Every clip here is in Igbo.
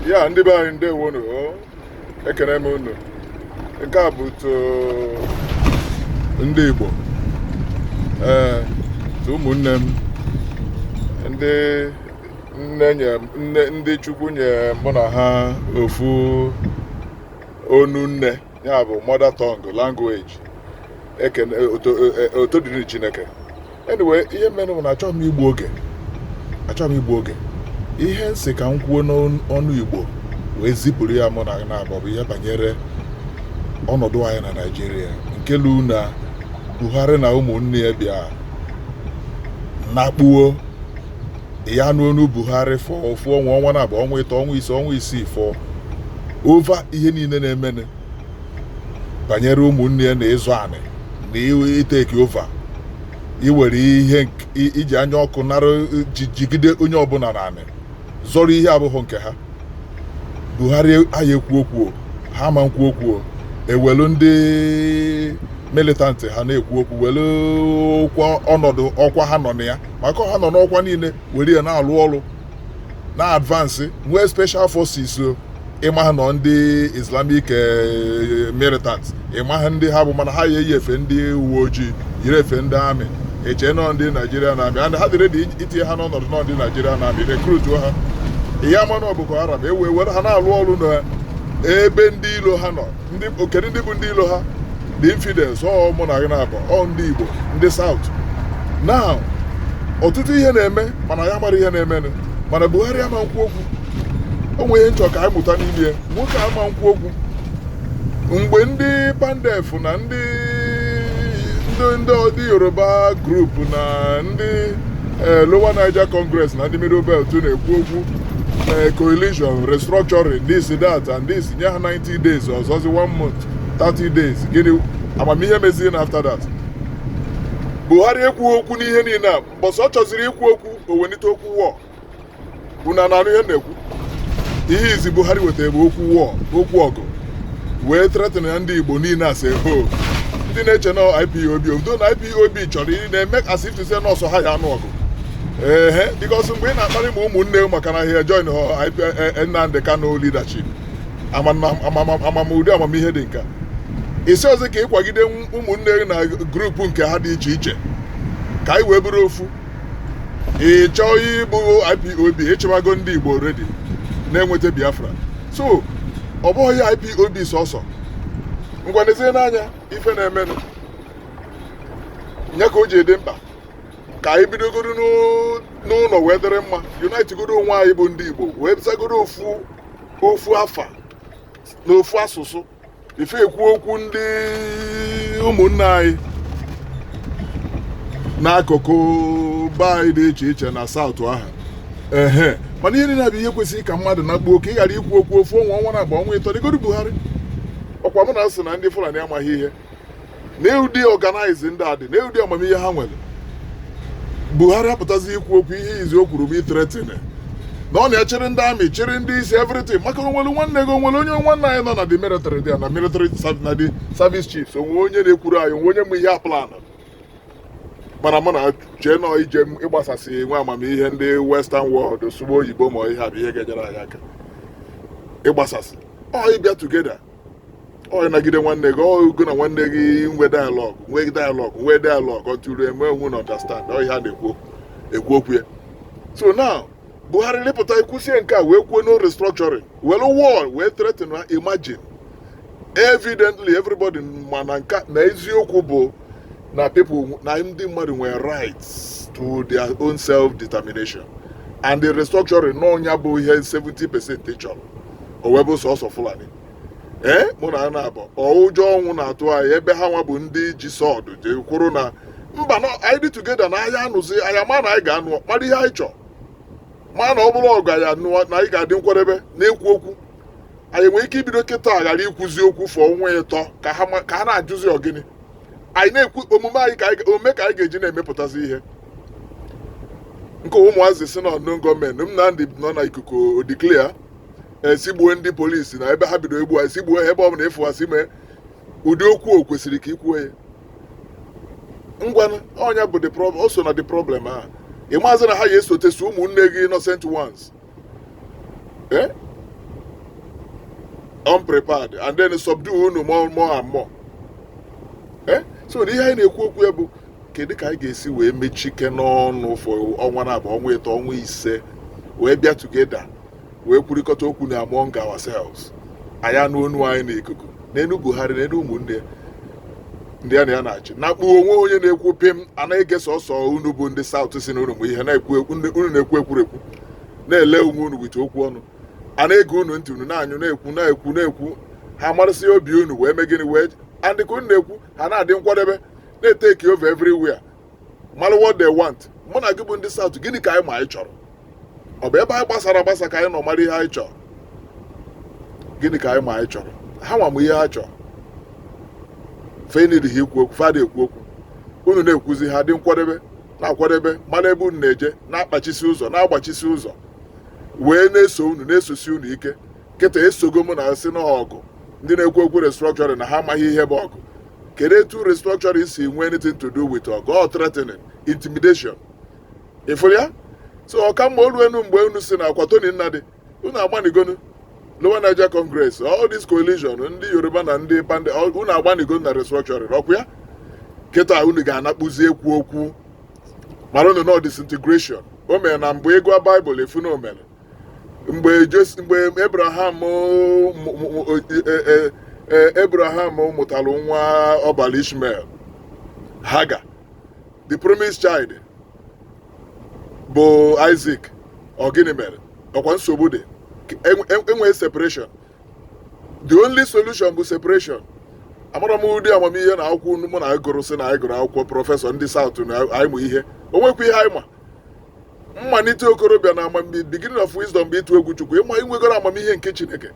Ya ndị be anyị ndewo nu ekene m unu. Nke a bụ ndị Igbo ụmụnne m ndị Chukwu nye mụ na ha ofu onu nne, ya bụ mother tongue language, ekene oto dịrị Chineke. Anyway, ihe mere bụ na achọghị m igbu oge ihe nsị ka m kwuo n'ọnụ Igbo wee zipụrụ ya mụ na na-abụ bụ ihe banyere ọnọdụ anyị na Naịjirịa, nke lu na Buhari na ụmụnne ya bịa nakpuo ya n'onu Buhari fọ ofu ọnwa na abụ ọnwa ịtọ ọnwa ise ọnwa isii fọ ova ihe niile na-emene banyere ụmụnne ya na ịzụ anị na iteki ova iwere ihe iji anya ọkụ nara jigide onye ọbụla na anị zọrọ ihe abụghị nke ha. Buhari anyị ekwu okwu ha ma nkwu okwu ewelu ndị militantị ha na-ekwu okwu welu ọnọdụ ọkwa ha nọ na ya, maka ha nọ n'ọkwa niile were ya na-alụ ọrụ na advansị nwee special forces ịma ha nọ ndị Islamic militant ịma ha ndị ha bụ mana ha ya eyi efe ndị uwe ojii yiri efe ndị amị eche nọ ndị Naijiria na-amị and ha dịrị dị itinye ha n'ọnọdụ nọ ndị Naijiria na-amị rekrutuo ha ihe ama na Boko Haram were ha na-alụ ọrụ na ebe ndị ilo ha nọ okere ndị bụ ndị ilo ha the infidels mụ na gị na-abụ ndị Igbo ndị South. Now ọtụtụ ihe na-eme mana ya mara ihe na-emenụ, mana Buhari ama nkwu okwu. O nwere ihe nchọ ka anyị mụta n'ime nwoke ama nkwu okwu. Mgbe ndị Pandef na ndị Yoruba group na ndị Lower Niger Congress na ndị Middle Belt na-ekwu okwu coalition restructuring this that and this, nye ha 90 days ọzọzi 1 month 30 days, gịnị amamihe mezie na after that. Buhari ekwu okwu n'ihe niile a mbọsọ ọ chọziri ikwu okwu o wenite okwu wọ una na-anụ ihe na-ekwu ihe izi Buhari wetara bụ okwu ọgụ wee threaten ya ndị Igbo niile ase ho ndị na-eche na IPOB obodo na IPOB chọrọ ị na-eme as if to say nọọsụ ha ya anụ ọgụ because mgbe ị na-akparị ma ụmụnne maka na ha join Nnamdi Kanu leadership amamụdị amamihe dị nka isi ọzọ ka ịkwagide ụmụnne na grupu nke ha dị iche iche ka anyị wee bụrụ ofu ị chọọ ịbụ IPOB ịchịwago ndị Igbo redi na-enweta Biafra. So ọ bụghị ya IPOB sọsọ ngwanezie n'anya ife na-emenụ nye ka o ji ede mkpa ka anyị bidogoro n'ụlọ wee dịrị mma unite godo onwe anyị bụ ndị Igbo wee bizagoro ofu afa na ofu asụsụ ife ekwu okwu ndị ụmụnne anyị n'akụkụ be anyị dị iche iche na South ahụ mana ihe niile bụ ihe kwesịrị ka mmadụ na-akpụ ka ị ghara ikwu okwu ofu ọnwa na agba ọnwa ịtọ dịgodo Buhari ọkwa mụ na asị na ndị Fulani amaghị ihe na ụdị ọganaizi ndị a dị na ụdị amamihe ha nwere. Buhari apụtazi ikwu okwu ihe izi o kwuru bụ itretin na ọ na-echere ndị amị chere ndị isi everything maka onwere nwanne gị onwere onye nwanne anyị nọ na the military dị na military na the service chiefs onwe onye na-ekwuru anyị onwe onye mụ ihe aplan mana mụ na chee nọ ije ịgbasasị nwe amamihe ndị western world sụgbo oyibo ma ihe a bụ ihe ga-enyere anyị aka ịgbasasị ịbịa tugeda ịnagide nwanne gị ogo na nwanne gị nwee dialogue ọtụrụ eme onwe na understand ihe a na-ekwu okwu ya. So now Buhari lepụta ikwusie nke a wee kwuo no restructuring welu war wee threaten na imagine evidently everybody mana nka na eziokwu bụ na people na ndị mmadụ nwere rights to their own self-determination and the restructuring n'ọnya bụ ihe 70% chọrọ o wee bụ sọsọ Fulani mụ na na-abụ ụjọ ọnwụ na-atụ anyị ebe ha nwa bụ ndị ji sọdụ ji kwuru na mba na anyị dị tugeda na anyị anụzi anyị ma na anyị ga-anụ kpara ihe anyị chọọ ma na ọ bụrụ ọgụ anyị anụwa na anyị ga-adị nkwadebe na-ekwu okwu anyị nwere ike ibido kịta ghara ikwuzi okwu fọ ọnwa ịtọ ka ha na-ajụzi ọgịnị anyị na-ekwu omume anyị omume ka anyị ga-eji na-emepụtazi ihe nke ụmụazị si na ọnụ gọọmenti Nnamdi nọ na ikuku declare esigbuo ndị polisi na ebe ha bido egbu esigbuo ebe ọ bụla efuwasị mee ụdị okwu o kwesịrị ka ikwuo ya ngwana ọnya bụ the problem o so na the problem a ịmazị na ha ya esotesi ụmụnne gị innocent ones unprepared, and then subdue unu more and more. So ihe anyị na-ekwu okwu ya bụ kedu ka anyị ga-esi wee mechike n'ọnụ for ọnwa na abụọ, ọnwa ịtọ, ọnwa ise, wee bịa together wee kwurịkọta okwu na among ourselves. Anyị anụ onu anyị n'ikuku n'enu Buhari n'enu ụmụnne ndị a na ya na-achị na-akpụ onwe onye na-ekwu pim anaghị sọsọ unu bụ ndị South si na unu bụ ihe unu na-ekwu ekwurekwu na-ele onwe unu wite okwu ọnụ, a na-ege unu ntị, unu na-anyụ na-ekwu ha marasị obi unu wee mee gịnị wee and ka unu na-ekwu ha na-adị nkwadebe na-eteki over everywhere mara what they want. Mụ na gị bụ ndị South, gịnị ka anyị ma anyị chọrọ? Ọ bụ ebe anyị gbasara agbasa ka anyị nọ mara ihe anyị chọrọ? Gịnị ka anyị ma anyị chọrọ? Ha nwa ihe ha chọrọ. Fenid ha ikwu okwu, fada ekwu okwu, unu na-ekwuzi ha dị nkwadebe na-akwadebe mara ebe unu na-eje na-akpachisi ụzọ na-agbachisi ụzọ wee na-eso unu na-esosi unu ike. Kịta esogo mụ na si n'ọgụ ndị na-ekwu okwu restructuring na ha amaghị ihe bụ ọgụ. Kedu etu restructuring si nwee anything to do with ọgụ or threatening, intimidation? Ịfụrụ ya? So ọkamma olu enu mgbe unu si na Akwatoni Nnadị unu agbanigonu Lower Niger Congress, all this coalition, ndị Yoruba na ndị Pande, unu agbanigonu na restructuring, ọkụ ya? Kịta unu ga-anakpụzi ekwu okwu mara unu no disintegration. O mere na mgbe ịgụa Bible efu na o mere mgbe Abraham mụtalụ nwa ọbala Ishmael, Haga, the promised child bụ Isaac. Ọ gịnị mere? Ọkwa nsogbu dị, enwee separation. The only solution bụ separation. Amara m ụdị amamihe na akwụkwọ mụ na anyị gụrụ si na anyị gụrụ akwụkwọ prọfesọ ndị South na anyị mụ ihe, o nwekwa ihe anyị ma. Mmalite okorobịa na amamihe, beginning of wisdom bụ ịtụ egwu Chukwu, ịma inwegoro amamihe nke Chineke.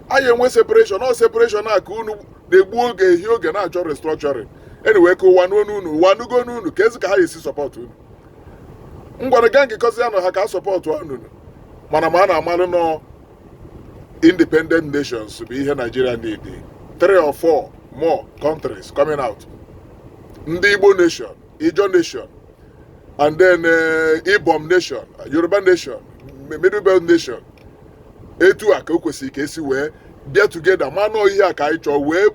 Anyị enwe separation, ọ separation a ka unu na-egbu oge ehi oge na-achọ restructuring. Anyway, ka ụwa nugo n'unu ka ezi ka ha esi support unu. Ngwara ga nkekọzi ya nọ ha ka support unu, mana ma a na-amalụ nọ independent nations bụ ihe Nigeria need. 3 or 4 more countries coming out. Ndi Igbo nation, Ijaw nation, and then Ibom nation, Yoruba nation, Middle Belt nation. Etu a ka o kwesịrị ka esi wee bịa together ma nọ ihe a ka anyị chọọ wee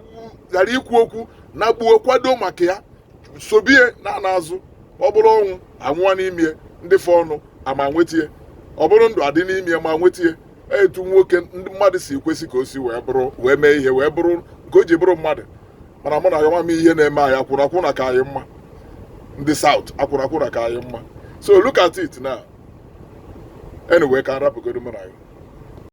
ghara ikwu okwu na gbuo kwado maka ya sobie na n'azụ. Ọ bụrụ ọnwụ anwụwa n'ime ndị fọ ọnụ ama nwetie, ọ bụrụ ndụ adị n'ime ma nwetie. Etu nwoke ndị mmadụ si kwesị ka o si wee mee ihe wee bụrụ nke o ji bụrụ mmadụ. Mana mụ na ya mama ihe na-eme anyị akwụna ka anyị mma. Ndị South akwụna ka anyị mma. So look at it now. Anyway, ka nrapụgodo mụ na ya.